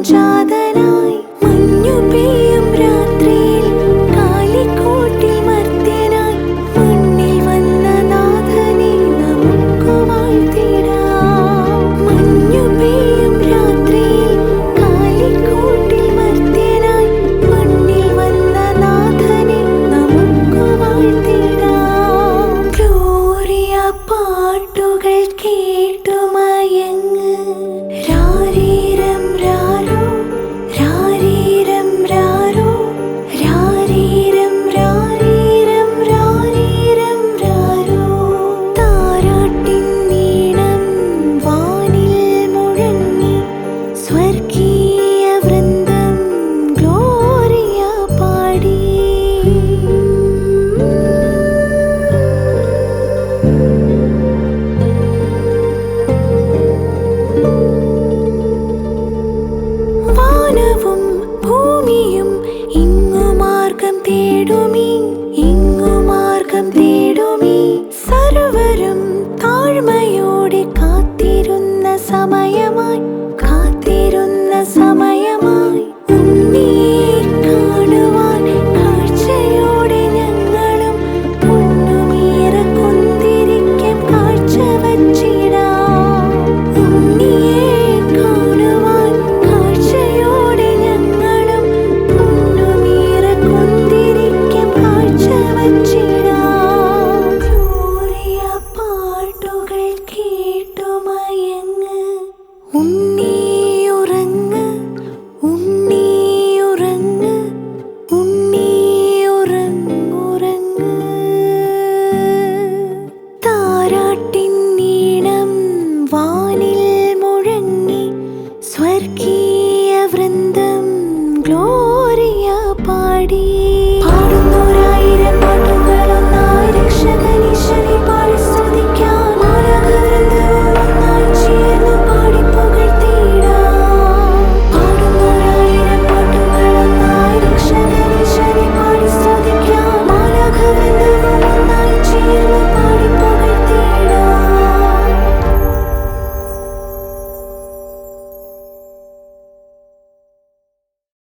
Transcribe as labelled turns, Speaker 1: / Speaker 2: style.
Speaker 1: ജാതനായി മഞ്ഞു പെയ്യും രാത്രിയിൽ കാലിക്കോട്ടിൽ മർത്യനായി മണ്ണിൽ വന്ന നാഥനെ നമുക്ക് വാഴ്ത്തിടാം. മഞ്ഞു പെയ്യും രാത്രിയിൽ കാലിക്കോട്ടിൽ മർത്യനായി മണ്ണിൽ വന്ന നാഥനെ നമുക്ക് വാഴ്ത്തിടാം. ഗ്ലോറിയ പാട്ടുകൾ കേട്ടുമയങ്ങ് രാരീരം രാരോ രാരീരം രാരോ രാരീരം രാരീരം രാരീരം രാരോ. താരാട്ടിൻ നീണം വാനിൽ മുഴങ്ങി സ്വർഗീയ വൃന്ദം ഗ്ലോറിയ പാടി. വാനവും ഭൂമിയും ഇങ്ങു മാർഗം തേടുമീ ഇങ്ങു മാർഗം തേടുമീ. സർവരും താഴ്മയോടെ കാത്തിരുന്ന സമയമായി കാത്തിരുന്ന സമയമായി. ഉണ്ണിയെ കാണുവാൻ കാഴ്ചയോടെ ഞങ്ങളും പൊന്നുമീറ കുന്തിരിക്കം കാഴ്ച വച്ചിടാം. ഉണ്ണിയെ കാണുവാൻ കാഴ്ചയോടെ ഞങ്ങളും പൊന്നുമീറ കുന്തിരിക്കം കാഴ്ച വച്ചിടാം. ഗ്ലോറിയ പാട്ടുകൾ കേട്ടുമയങ്ങ് ഉണ്ണിയുറങ്ങ് ഉണ്ണിയുറങ്ങ് ഉണ്ണിയുറങ്ങുറങ്ങ്. താരാട്ടിൻ